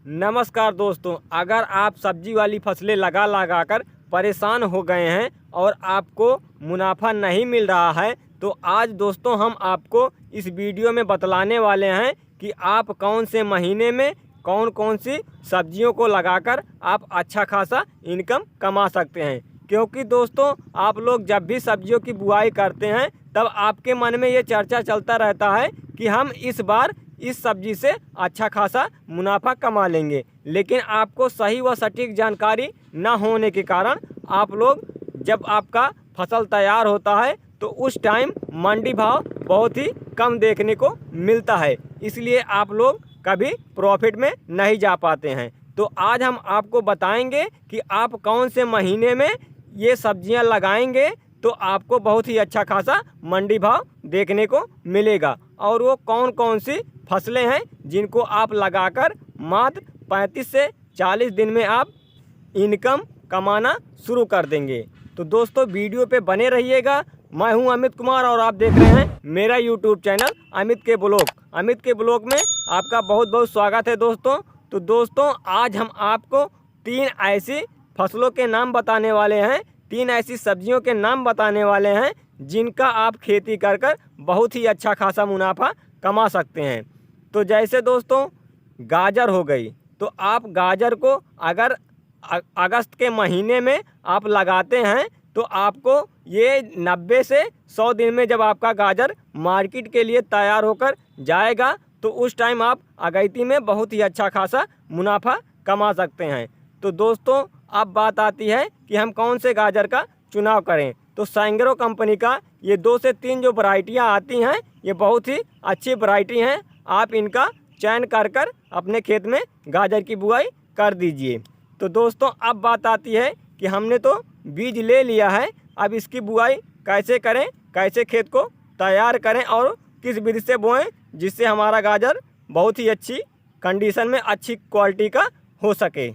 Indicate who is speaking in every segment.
Speaker 1: नमस्कार दोस्तों, अगर आप सब्जी वाली फसलें लगा कर परेशान हो गए हैं और आपको मुनाफा नहीं मिल रहा है, तो आज दोस्तों हम आपको इस वीडियो में बतलाने वाले हैं कि आप कौन से महीने में कौन कौन सी सब्जियों को लगाकर आप अच्छा खासा इनकम कमा सकते हैं। क्योंकि दोस्तों आप लोग जब भी सब्जियों की बुआई करते हैं तब आपके मन में ये चर्चा चलता रहता है कि हम इस बार इस सब्जी से अच्छा खासा मुनाफा कमा लेंगे, लेकिन आपको सही व सटीक जानकारी न होने के कारण आप लोग जब आपका फसल तैयार होता है तो उस टाइम मंडी भाव बहुत ही कम देखने को मिलता है, इसलिए आप लोग कभी प्रॉफिट में नहीं जा पाते हैं। तो आज हम आपको बताएंगे कि आप कौन से महीने में ये सब्जियां लगाएंगे तो आपको बहुत ही अच्छा खासा मंडी भाव देखने को मिलेगा, और वो कौन कौन सी फसलें हैं जिनको आप लगाकर मात्र 35 से 40 दिन में आप इनकम कमाना शुरू कर देंगे। तो दोस्तों वीडियो पे बने रहिएगा। मैं हूं अमित कुमार और आप देख रहे हैं मेरा यूट्यूब चैनल अमित के ब्लॉग में आपका बहुत बहुत स्वागत है दोस्तों। तो दोस्तों आज हम आपको 3 ऐसी फसलों के नाम बताने वाले हैं, 3 ऐसी सब्जियों के नाम बताने वाले हैं जिनका आप खेती कर बहुत ही अच्छा खासा मुनाफा कमा सकते हैं। तो जैसे दोस्तों गाजर हो गई, तो आप गाजर को अगर अगस्त के महीने में आप लगाते हैं तो आपको ये 90 से 100 दिन में जब आपका गाजर मार्केट के लिए तैयार होकर जाएगा तो उस टाइम आप अगैती में बहुत ही अच्छा खासा मुनाफा कमा सकते हैं। तो दोस्तों अब बात आती है कि हम कौन से गाजर का चुनाव करें। तो सैंग्रो कंपनी का ये 2 से 3 जो वैरायटियाँ आती हैं ये बहुत ही अच्छी वैरायटी हैं। आप इनका चयन कर अपने खेत में गाजर की बुआई कर दीजिए। तो दोस्तों अब बात आती है कि हमने तो बीज ले लिया है, अब इसकी बुआई कैसे करें, कैसे खेत को तैयार करें और किस विधि से बोएं जिससे हमारा गाजर बहुत ही अच्छी कंडीशन में अच्छी क्वालिटी का हो सके।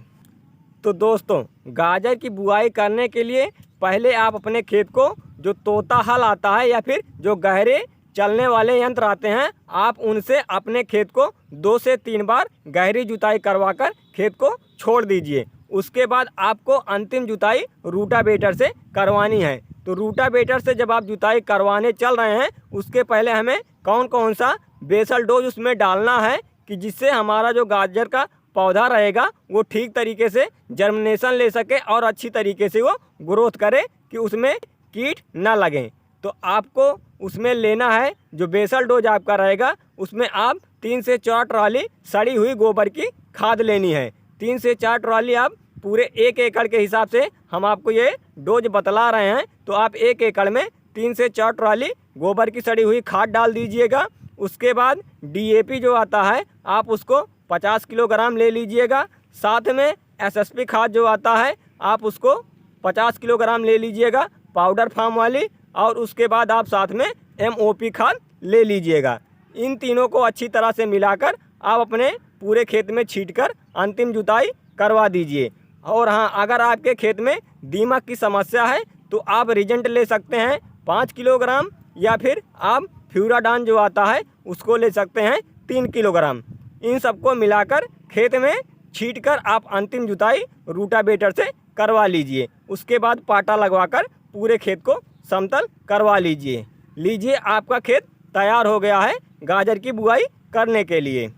Speaker 1: तो दोस्तों गाजर की बुआई करने के लिए पहले आप अपने खेत को जो तोता हल आता है या फिर जो गहरे चलने वाले यंत्र आते हैं आप उनसे अपने खेत को 2 से 3 बार गहरी जुताई करवाकर खेत को छोड़ दीजिए। उसके बाद आपको अंतिम जुताई रूटावेटर से करवानी है। तो रूटावेटर से जब आप जुताई करवाने चल रहे हैं उसके पहले हमें कौन कौन सा बेसल डोज उसमें डालना है कि जिससे हमारा जो गाजर का पौधा रहेगा वो ठीक तरीके से जर्मिनेशन ले सके और अच्छी तरीके से वो ग्रोथ करे कि उसमें कीट ना लगें। तो आपको उसमें लेना है जो बेसल डोज आपका रहेगा, उसमें आप 3 से 4 ट्रॉली सड़ी हुई गोबर की खाद लेनी है। 3 से 4 ट्रॉली आप पूरे 1 एकड़ के हिसाब से हम आपको ये डोज बतला रहे हैं, तो आप 1 एकड़ में 3 से 4 ट्रॉली गोबर की सड़ी हुई खाद डाल दीजिएगा। उसके बाद DAP जो आता है आप उसको 50 किलोग्राम ले लीजिएगा। साथ में SSP खाद जो आता है आप उसको 50 किलोग्राम ले लीजिएगा पाउडर फार्म वाली, और उसके बाद आप साथ में MOP खाद ले लीजिएगा। इन तीनों को अच्छी तरह से मिलाकर आप अपने पूरे खेत में छींटकर अंतिम जुताई करवा दीजिए। और हाँ, अगर आपके खेत में दीमक की समस्या है तो आप रिजेंट ले सकते हैं 5 किलोग्राम, या फिर आप फ्यूराडान जो आता है उसको ले सकते हैं 3 किलोग्राम। इन सबको मिलाकर खेत में छींटकर आप अंतिम जुताई रूटावेटर से करवा लीजिए। उसके बाद पाटा लगवाकर पूरे खेत को समतल करवा लीजिए आपका खेत तैयार हो गया है गाजर की बुआई करने के लिए।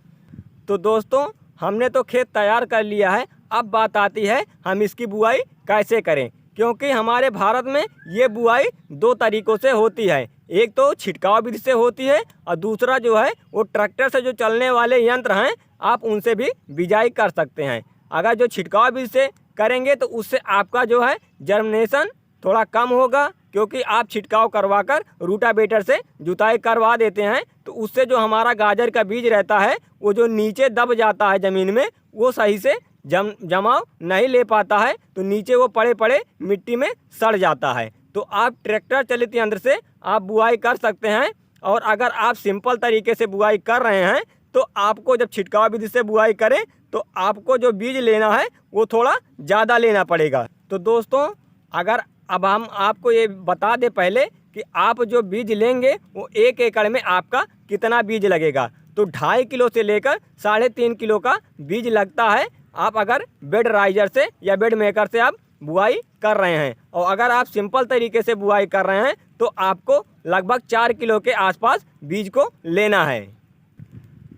Speaker 1: तो दोस्तों हमने तो खेत तैयार कर लिया है, अब बात आती है हम इसकी बुआई कैसे करें। क्योंकि हमारे भारत में ये बुआई 2 तरीक़ों से होती है, एक तो छिड़काव विधि से होती है और दूसरा जो है वो ट्रैक्टर से जो चलने वाले यंत्र हैं आप उनसे भी बिजाई कर सकते हैं। अगर जो छिड़काव विधि से करेंगे तो उससे आपका जो है जर्मिनेशन थोड़ा कम होगा, क्योंकि आप छिड़काव करवाकर रूटावेटर से जुताई करवा देते हैं तो उससे जो हमारा गाजर का बीज रहता है वो जो नीचे दब जाता है ज़मीन में वो सही से जमाव नहीं ले पाता है, तो नीचे वो पड़े मिट्टी में सड़ जाता है। तो आप ट्रैक्टर चलित यंत्र से आप बुआई कर सकते हैं। और अगर आप सिंपल तरीके से बुआई कर रहे हैं तो आपको जब छिड़काव विधि से बुआई करें तो आपको जो बीज लेना है वो थोड़ा ज़्यादा लेना पड़ेगा। तो दोस्तों अगर अब हम आपको ये बता दें पहले कि आप जो बीज लेंगे वो 1 एकड़ में आपका कितना बीज लगेगा। तो 2.5 किलो से लेकर 3.5 किलो का बीज लगता है। आप अगर बेड राइजर से या बेड मेकर से आप बुआई कर रहे हैं, और अगर आप सिंपल तरीके से बुआई कर रहे हैं तो आपको लगभग 4 किलो के आसपास बीज को लेना है।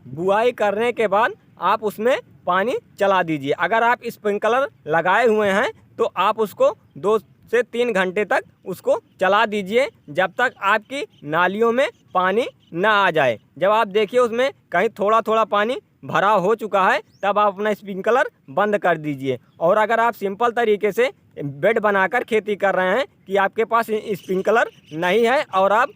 Speaker 1: बुआई करने के बाद आप उसमें पानी चला दीजिए। अगर आप स्प्रिंकलर लगाए हुए हैं तो आप उसको 2 से 3 घंटे तक उसको चला दीजिए, जब तक आपकी नालियों में पानी ना आ जाए। जब आप देखिए उसमें कहीं थोड़ा थोड़ा पानी भरा हो चुका है, तब आप अपना स्प्रिंकलर बंद कर दीजिए। और अगर आप सिंपल तरीके से बेड बनाकर खेती कर रहे हैं कि आपके पास स्प्रिंकलर नहीं है और आप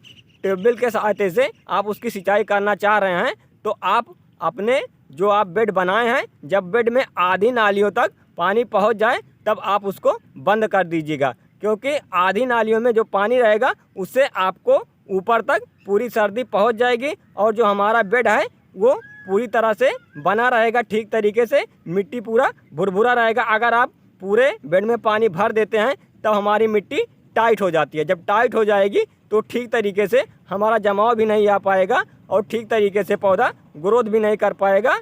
Speaker 1: ट्यूबवेल के सहायता से आप उसकी सिंचाई करना चाह रहे हैं, तो आप अपने जो आप बेड बनाए हैं, जब बेड में आधी नालियों तक पानी पहुंच जाए तब आप उसको बंद कर दीजिएगा, क्योंकि आधी नालियों में जो पानी रहेगा उससे आपको ऊपर तक पूरी सर्दी पहुंच जाएगी और जो हमारा बेड है वो पूरी तरह से बना रहेगा ठीक तरीके से, मिट्टी पूरा भुरभुरा रहेगा। अगर आप पूरे बेड में पानी भर देते हैं तब हमारी मिट्टी टाइट हो जाती है। जब टाइट हो जाएगी तो ठीक तरीके से हमारा जमाव भी नहीं आ पाएगा और ठीक तरीके से पौधा ग्रोथ भी नहीं कर पाएगा।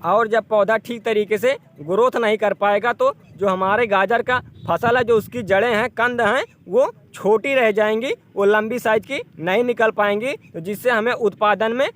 Speaker 1: और जब पौधा ठीक तरीके से ग्रोथ नहीं कर पाएगा तो जो हमारे गाजर का फसल है, जो उसकी जड़ें हैं, कंद हैं, वो छोटी रह जाएंगी, वो लंबी साइज की नहीं निकल पाएंगी, तो जिससे हमें उत्पादन में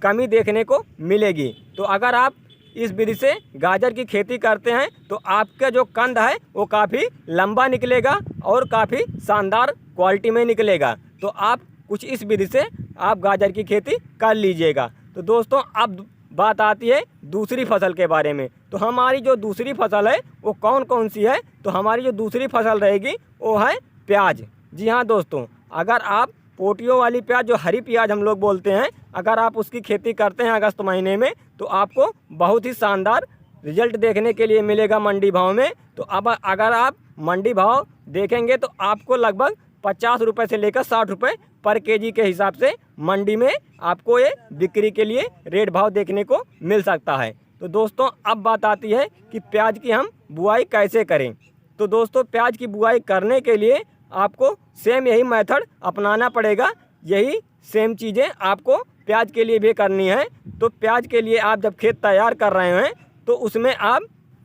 Speaker 1: कमी देखने को मिलेगी। तो अगर आप इस विधि से गाजर की खेती करते हैं तो आपका जो कंद है वो काफ़ी लंबा निकलेगा और काफ़ी शानदार क्वालिटी में निकलेगा। तो आप कुछ इस विधि से आप गाजर की खेती कर लीजिएगा। तो दोस्तों अब बात आती है दूसरी फसल के बारे में। तो हमारी जो दूसरी फसल है वो कौन कौन सी है? तो हमारी जो दूसरी फसल रहेगी वो है प्याज। जी हाँ दोस्तों, अगर आप पोटियों वाली प्याज, जो हरी प्याज हम लोग बोलते हैं, अगर आप उसकी खेती करते हैं अगस्त महीने में तो आपको बहुत ही शानदार रिजल्ट देखने के लिए मिलेगा मंडी भाव में। तो अब अगर आप मंडी भाव देखेंगे तो आपको लगभग 50 रुपये से लेकर 60 रुपये पर केजी के हिसाब से मंडी में आपको ये बिक्री के लिए रेट भाव देखने को मिल सकता है। तो दोस्तों अब बात आती है कि प्याज की हम बुआई कैसे करें। तो दोस्तों प्याज की बुआई करने के लिए आपको सेम यही मेथड अपनाना पड़ेगा, यही सेम चीज़ें आपको प्याज के लिए भी करनी है। तो प्याज के लिए आप जब खेत तैयार कर रहे हैं तो उसमें आप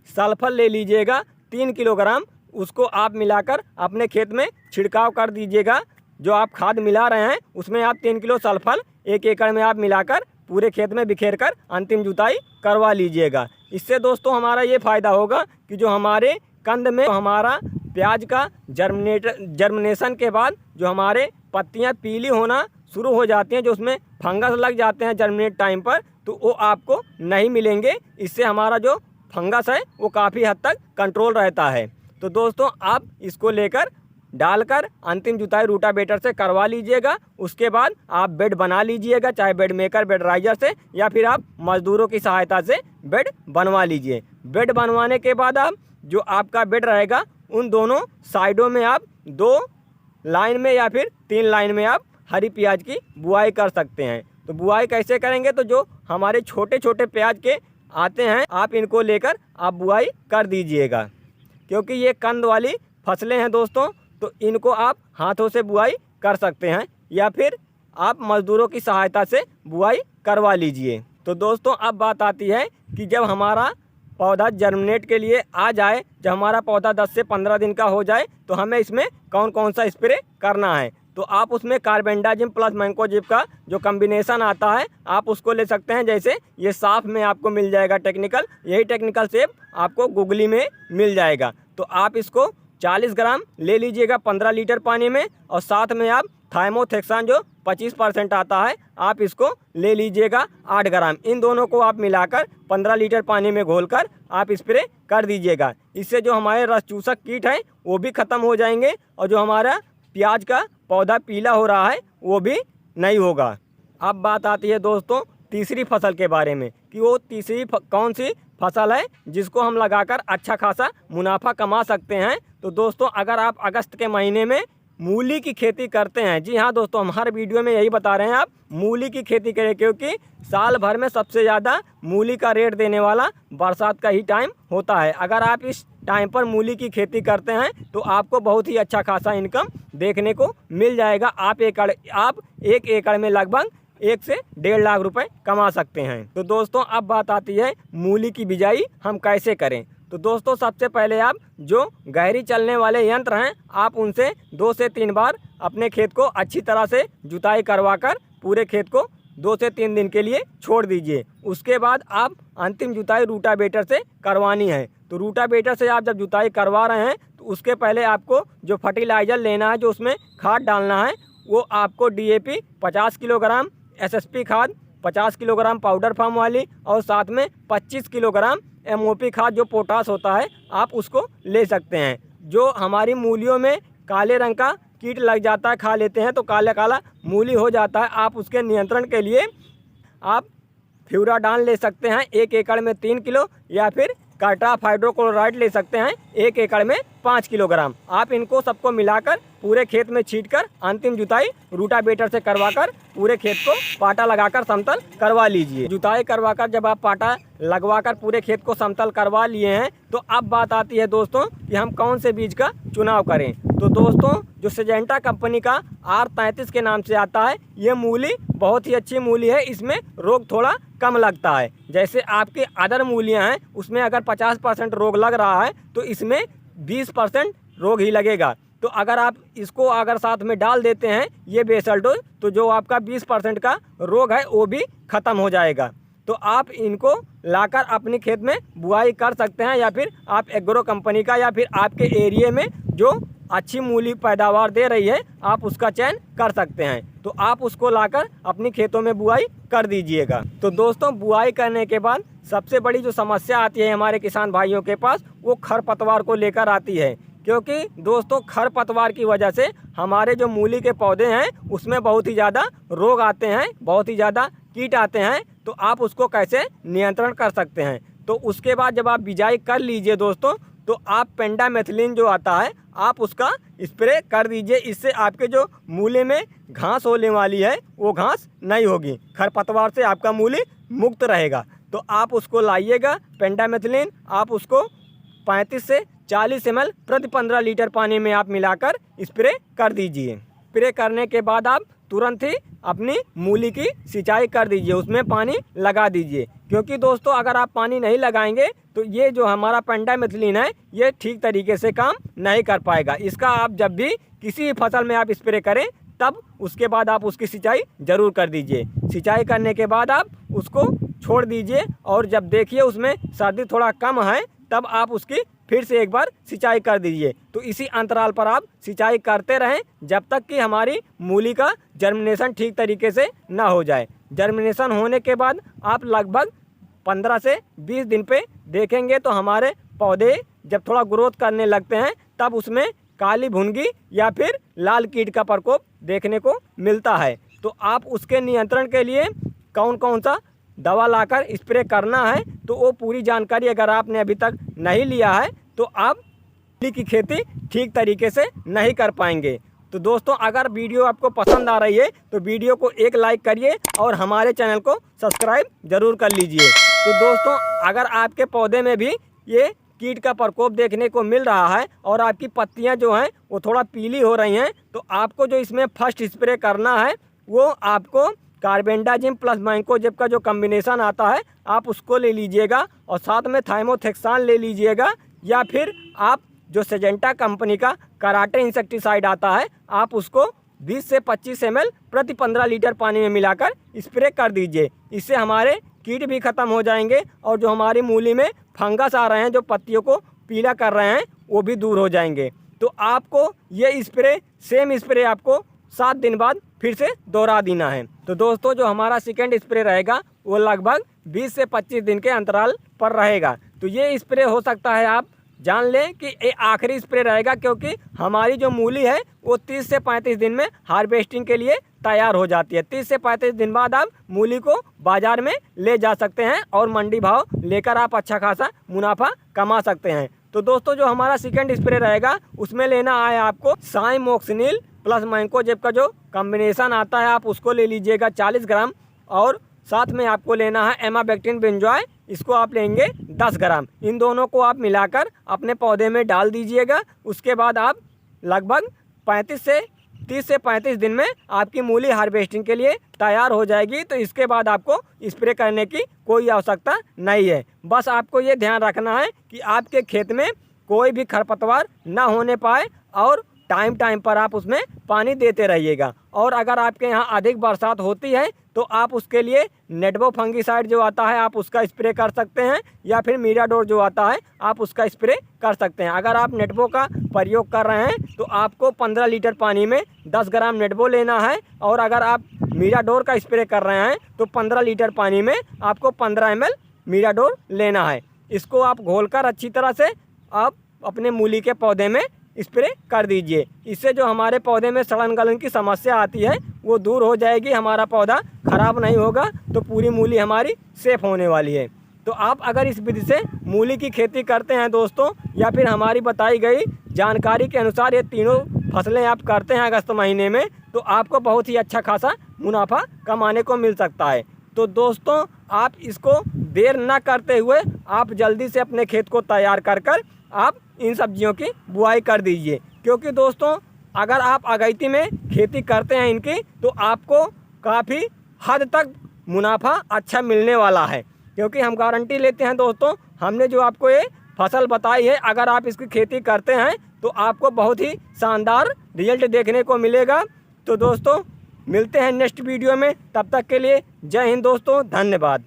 Speaker 1: सल्फर ले लीजिएगा 3 किलोग्राम, उसको आप मिलाकर अपने खेत में छिड़काव कर दीजिएगा। जो आप खाद मिला रहे हैं उसमें आप 3 किलो सल्फर 1 एकड़ में आप मिलाकर पूरे खेत में बिखेर कर अंतिम जुताई करवा लीजिएगा। इससे दोस्तों हमारा ये फ़ायदा होगा कि जो हमारे कंद में हमारा प्याज का जर्मिनेशन के बाद जो हमारे पत्तियां पीली होना शुरू हो जाती हैं, जो उसमें फंगस लग जाते हैं जर्मिनेट टाइम पर, तो वो आपको नहीं मिलेंगे। इससे हमारा जो फंगस है वो काफ़ी हद तक कंट्रोल रहता है। तो दोस्तों आप इसको लेकर डालकर अंतिम जुताई रूटावेटर से करवा लीजिएगा। उसके बाद आप बेड बना लीजिएगा, चाहे बेड मेकर, बेड राइजर से, या फिर आप मजदूरों की सहायता से बेड बनवा लीजिए। बेड बनवाने के बाद आप जो आपका बेड रहेगा उन दोनों साइडों में आप 2 लाइन में या फिर 3 लाइन में आप हरी प्याज की बुआई कर सकते हैं। तो बुआई कैसे करेंगे? तो जो हमारे छोटे छोटे प्याज के आते हैं आप इनको लेकर आप बुआई कर दीजिएगा, क्योंकि ये कंद वाली फसलें हैं दोस्तों, तो इनको आप हाथों से बुआई कर सकते हैं या फिर आप मज़दूरों की सहायता से बुआई करवा लीजिए। तो दोस्तों अब बात आती है कि जब हमारा पौधा जर्मिनेट के लिए आ जाए, जब हमारा पौधा 10 से 15 दिन का हो जाए, तो हमें इसमें कौन कौन सा स्प्रे करना है। तो आप उसमें कार्बेंडाजिम प्लस मैंकोजेब का जो कम्बिनेशन आता है आप उसको ले सकते हैं। जैसे ये साफ में आपको मिल जाएगा टेक्निकल, यही टेक्निकल सेप आपको गुगली में मिल जाएगा। तो आप इसको 40 ग्राम ले लीजिएगा 15 लीटर पानी में, और साथ में आप थाइमोथेक्सान जो 25% आता है आप इसको ले लीजिएगा 8 ग्राम। इन दोनों को आप मिलाकर 15 लीटर पानी में घोलकर आप स्प्रे कर दीजिएगा। इससे जो हमारे रस चूसक कीट हैं वो भी ख़त्म हो जाएंगे और जो हमारा प्याज का पौधा पीला हो रहा है वो भी नहीं होगा। अब बात आती है दोस्तों तीसरी फसल के बारे में कि वो तीसरी कौन सी फसल है जिसको हम लगाकर अच्छा खासा मुनाफा कमा सकते हैं। तो दोस्तों अगर आप अगस्त के महीने में मूली की खेती करते हैं, जी हाँ दोस्तों हम हर वीडियो में यही बता रहे हैं आप मूली की खेती करें, क्योंकि साल भर में सबसे ज़्यादा मूली का रेट देने वाला बरसात का ही टाइम होता है। अगर आप इस टाइम पर मूली की खेती करते हैं तो आपको बहुत ही अच्छा खासा इनकम देखने को मिल जाएगा। आप 1 एकड़ में लगभग 1 से 1.5 लाख रुपए कमा सकते हैं। तो दोस्तों अब बात आती है मूली की बिजाई हम कैसे करें। तो दोस्तों सबसे पहले आप जो गहरी चलने वाले यंत्र हैं आप उनसे 2 से 3 बार अपने खेत को अच्छी तरह से जुताई करवाकर पूरे खेत को 2 से 3 दिन के लिए छोड़ दीजिए। उसके बाद आप अंतिम जुताई रूटावेटर से करवानी है। तो रूटावेटर से आप जब जुताई करवा रहे हैं तो उसके पहले आपको जो फर्टिलाइज़र लेना है, जो उसमें खाद डालना है, वो आपको DAP 50 किलोग्राम, SSP खाद 50 किलोग्राम पाउडर फार्म वाली और साथ में 25 किलोग्राम MOP खाद जो पोटास होता है आप उसको ले सकते हैं। जो हमारी मूलियों में काले रंग का कीट लग जाता है, खा लेते हैं तो काला काला मूली हो जाता है, आप उसके नियंत्रण के लिए आप फ्यूराडान ले सकते हैं 1 एकड़ में 3 किलो, या फिर कार्टाफ हाइड्रोक्लोराइड ले सकते हैं 1 एकड़ में 5 किलोग्राम। आप इनको सबको मिलाकर पूरे खेत में छींटकर अंतिम जुताई रूटावेटर से करवाकर पूरे खेत को पाटा लगाकर समतल करवा लीजिए। जुताई करवाकर जब आप पाटा लगवाकर पूरे खेत को समतल करवा लिए हैं तो अब बात आती है दोस्तों कि हम कौन से बीज का चुनाव करें। तो दोस्तों जो सिजेंटा कंपनी का R33 के नाम से आता है, ये मूली बहुत ही अच्छी मूली है। इसमें रोग थोड़ा कम लगता है। जैसे आपकी अदर मूलियां हैं उसमें अगर 50% रोग लग रहा है तो इसमें 20% रोग ही लगेगा। तो अगर आप इसको अगर साथ में डाल देते हैं ये बेसल डोज, तो जो आपका 20% का रोग है वो भी ख़त्म हो जाएगा। तो आप इनको लाकर अपने खेत में बुआई कर सकते हैं, या फिर आप एग्रो कंपनी का या फिर आपके एरिए में जो अच्छी मूली पैदावार दे रही है आप उसका चयन कर सकते हैं। तो आप उसको लाकर अपनी खेतों में बुआई कर दीजिएगा। तो दोस्तों बुआई करने के बाद सबसे बड़ी जो समस्या आती है हमारे किसान भाइयों के पास, वो खरपतवार को लेकर आती है। क्योंकि दोस्तों खरपतवार की वजह से हमारे जो मूली के पौधे हैं उसमें बहुत ही ज़्यादा रोग आते हैं, बहुत ही ज़्यादा कीट आते हैं। तो आप उसको कैसे नियंत्रण कर सकते हैं। तो उसके बाद जब आप बिजाई कर लीजिए दोस्तों, तो आप पेंडामेथिलिन जो आता है आप उसका स्प्रे कर दीजिए। इससे आपके जो मूली में घास होने वाली है वो घास नहीं होगी, खरपतवार से आपका मूली मुक्त रहेगा। तो आप उसको लाइएगा पेंडामेथिलिन, आप उसको 35 से 40 ml प्रति 15 लीटर पानी में आप मिलाकर स्प्रे कर दीजिए। स्प्रे करने के बाद आप तुरंत ही अपनी मूली की सिंचाई कर दीजिए, उसमें पानी लगा दीजिए। क्योंकि दोस्तों अगर आप पानी नहीं लगाएंगे तो ये जो हमारा पेंडामेथिलिन है ये ठीक तरीके से काम नहीं कर पाएगा। इसका आप जब भी किसी फसल में आप स्प्रे करें तब उसके बाद आप उसकी सिंचाई ज़रूर कर दीजिए। सिंचाई करने के बाद आप उसको छोड़ दीजिए और जब देखिए उसमें सर्दी थोड़ा कम है तब आप उसकी फिर से एक बार सिंचाई कर दीजिए। तो इसी अंतराल पर आप सिंचाई करते रहें जब तक कि हमारी मूली का जर्मिनेशन ठीक तरीके से ना हो जाए। जर्मिनेशन होने के बाद आप लगभग 15 से 20 दिन पे देखेंगे तो हमारे पौधे जब थोड़ा ग्रोथ करने लगते हैं तब उसमें काली भुनगी या फिर लाल कीट का प्रकोप देखने को मिलता है। तो आप उसके नियंत्रण के लिए कौन कौन सा दवा लाकर स्प्रे करना है तो वो पूरी जानकारी अगर आपने अभी तक नहीं लिया है तो आप मूली की खेती ठीक तरीके से नहीं कर पाएंगे। तो दोस्तों अगर वीडियो आपको पसंद आ रही है तो वीडियो को एक लाइक करिए और हमारे चैनल को सब्सक्राइब ज़रूर कर लीजिए। तो दोस्तों अगर आपके पौधे में भी ये कीट का प्रकोप देखने को मिल रहा है और आपकी पत्तियां जो हैं वो थोड़ा पीली हो रही हैं तो आपको जो इसमें फर्स्ट स्प्रे करना है वो आपको कार्बेंडाजिम प्लस मैंकोजेब का जो कम्बिनेशन आता है आप उसको ले लीजिएगा और साथ में थाइमोथेक्सान ले लीजिएगा, या फिर आप जो सिजेंटा कंपनी का कराटे इंसेक्टिसाइड आता है आप उसको 20 से 25 ml प्रति 15 लीटर पानी में मिलाकर स्प्रे कर दीजिए। इससे हमारे कीट भी ख़त्म हो जाएंगे और जो हमारी मूली में फंगस आ रहे हैं जो पत्तियों को पीला कर रहे हैं वो भी दूर हो जाएंगे। तो आपको ये स्प्रे सेम स्प्रे आपको 7 दिन बाद फिर से दोहरा देना है। तो दोस्तों जो हमारा सेकेंड स्प्रे रहेगा वो लगभग 20 से 25 दिन के अंतराल पर रहेगा। तो ये स्प्रे हो सकता है आप जान लें कि ये आखिरी स्प्रे रहेगा, क्योंकि हमारी जो मूली है वो 30 से 35 दिन में हार्वेस्टिंग के लिए तैयार हो जाती है। 30 से 35 दिन बाद आप मूली को बाज़ार में ले जा सकते हैं और मंडी भाव लेकर आप अच्छा खासा मुनाफा कमा सकते हैं। तो दोस्तों जो हमारा सेकेंड स्प्रे रहेगा उसमें लेना है आपको साइमोक्सिनिल प्लस मैंकोजेब का जो कम्बिनेशन आता है आप उसको ले लीजिएगा 40 ग्राम, और साथ में आपको लेना है एमाबेक्टिन बेंजॉय, इसको आप लेंगे 10 ग्राम। इन दोनों को आप मिलाकर अपने पौधे में डाल दीजिएगा। उसके बाद आप लगभग 35 से 30 से 35 दिन में आपकी मूली हार्वेस्टिंग के लिए तैयार हो जाएगी। तो इसके बाद आपको स्प्रे करने की कोई आवश्यकता नहीं है। बस आपको ये ध्यान रखना है कि आपके खेत में कोई भी खरपतवार ना होने पाए और टाइम टाइम पर आप उसमें पानी देते रहिएगा। और अगर आपके यहाँ अधिक बरसात होती है तो आप उसके लिए नेटबो फंगीसाइड जो आता है आप उसका स्प्रे कर सकते हैं, या फिर मीराडोर जो आता है आप उसका स्प्रे कर सकते हैं। अगर आप नेटबो का प्रयोग कर रहे हैं तो आपको 15 लीटर पानी में 10 ग्राम नेटबो लेना है, और अगर आप मीराडोर का स्प्रे कर रहे हैं तो 15 लीटर पानी में आपको 15 ml मीराडोर लेना है। इसको आप घोलकर अच्छी तरह से आप अपने मूली के पौधे में स्प्रे कर दीजिए। इससे जो हमारे पौधे में सड़न गलन की समस्या आती है वो दूर हो जाएगी, हमारा पौधा ख़राब नहीं होगा, तो पूरी मूली हमारी सेफ होने वाली है। तो आप अगर इस विधि से मूली की खेती करते हैं दोस्तों, या फिर हमारी बताई गई जानकारी के अनुसार ये तीनों फसलें आप करते हैं अगस्त महीने में, तो आपको बहुत ही अच्छा खासा मुनाफा कमाने को मिल सकता है। तो दोस्तों आप इसको देर न करते हुए आप जल्दी से अपने खेत को तैयार कर आप इन सब्जियों की बुआई कर दीजिए, क्योंकि दोस्तों अगर आप अगैती में खेती करते हैं इनकी तो आपको काफ़ी हद तक मुनाफा अच्छा मिलने वाला है। क्योंकि हम गारंटी लेते हैं दोस्तों, हमने जो आपको ये फसल बताई है अगर आप इसकी खेती करते हैं तो आपको बहुत ही शानदार रिजल्ट देखने को मिलेगा। तो दोस्तों मिलते हैं नेक्स्ट वीडियो में, तब तक के लिए जय हिंद दोस्तों, धन्यवाद।